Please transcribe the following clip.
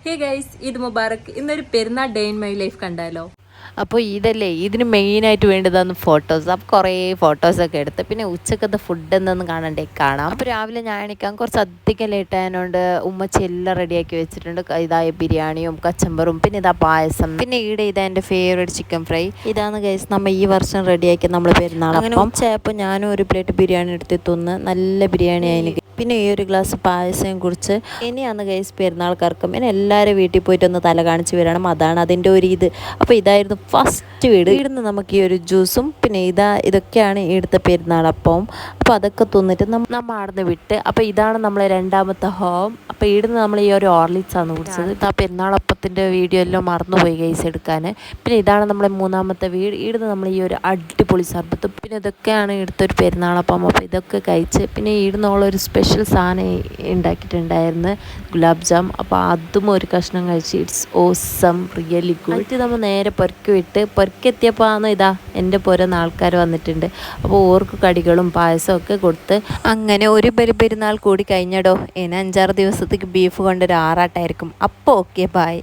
Hey guys, Eid മുബാറക്ക്. ഇന്നൊരു പെരുന്നാൾ day in my life കണ്ടാലോ? അപ്പോൾ ഇതല്ലേ ഇതിന് മെയിനായിട്ട് വേണ്ടതാണ് ഫോട്ടോസ്. അപ്പോൾ കുറേ ഫോട്ടോസൊക്കെ എടുത്ത് പിന്നെ ഉച്ചക്കത്തെ ഫുഡ് എന്തെന്ന് കാണാം. അപ്പോൾ രാവിലെ ഞാൻ എണീക്കാൻ കുറച്ച് അധികം ലേറ്റ് ആയതുകൊണ്ട് ഉമ്മച്ചി എല്ലാം റെഡിയാക്കി വെച്ചിട്ടുണ്ട്. ഇതായ ബിരിയാണിയും കച്ചമ്പറും പിന്നെ ഇതാ പായസം, പിന്നെ ഈടെ ഇതാ എൻ്റെ ഫേവറേറ്റ് ചിക്കൻ ഫ്രൈ. ഇതാണ് ഗൈസ് നമ്മൾ ഈ വർഷം റെഡിയാക്കി നമ്മൾ പെരുന്നാൾ. അങ്ങനെ ഉച്ചയായപ്പോൾ ഞാനും ഒരു പ്ലേറ്റ് ബിരിയാണി എടുത്ത് തിന്ന്. നല്ല ബിരിയാണി ആയിരുന്നു. പിന്നെ ഈ ഒരു ഗ്ലാസ് പായസം കുടിച്ച് ഇനിയാണ് ഗൈസ് പെരുന്നാൾക്കാർക്കും പിന്നെ എല്ലാവരും വീട്ടിൽ പോയിട്ടൊന്ന് തല കാണിച്ച് വരണം. അതാണ് അതിൻ്റെ ഒരു ഇത്. അപ്പോൾ ഇതായിരുന്നു ഫസ്റ്റ് വീട്. ഇവിടുന്ന് നമുക്ക് ഈ ഒരു ജ്യൂസും പിന്നെ ഇതൊക്കെയാണ് ഇവിടുത്തെ പെരുന്നാളപ്പവും. അപ്പോൾ അതൊക്കെ തിന്നിട്ട് നമ്മൾ ആടുന്ന് വിട്ട്. അപ്പോൾ ഇതാണ് നമ്മളെ രണ്ടാമത്തെ ഹോം. അപ്പോൾ ഇവിടുന്ന് നമ്മൾ ഈ ഒരു ഓർലിറ്റ്സാണ് കുടിച്ചത്. ആ പെരുന്നാളപ്പത്തിൻ്റെ വീഡിയോ എല്ലാം മറന്നുപോയി ഗൈസ് എടുക്കാൻ. പിന്നെ ഇതാണ് നമ്മളെ മൂന്നാമത്തെ വീട്. ഇവിടുന്ന് നമ്മൾ ഈ ഒരു അടിപൊളി സർബത്തും പിന്നെ ഇതൊക്കെയാണ് ഇവിടുത്തെ ഒരു പെരുന്നാളപ്പം. അപ്പോൾ ഇതൊക്കെ കഴിച്ച് പിന്നെ ഇവിടുന്നുള്ളൊരു സ്പെഷ്യൽ സാധനം ഉണ്ടാക്കിയിട്ടുണ്ടായിരുന്നു, ഗുലാബ് ജാം. അപ്പോൾ അതും ഒരു കഷ്ണം കഴിച്ച് ഇറ്റ്സ് ഓസം, റിയലി ഗുഡ്. ഇത് നമ്മൾ നേരെ പൊരക്കെത്തിയപ്പോൾ ആണ് ഇതാ എൻ്റെ പോരുന്ന ആൾക്കാർ വന്നിട്ടുണ്ട്. അപ്പോൾ ഓർക്ക് കടികളും പായസവും ഒക്കെ കൊടുത്ത് അങ്ങനെ ഒരു പെരുന്നാൾ കൂടി കഴിഞ്ഞടോ. ഇനി 5-6 ദിവസത്തേക്ക് ബീഫ് കൊണ്ടൊരു ആറാട്ടായിരിക്കും. അപ്പോൾ ഓക്കെ, ബൈ.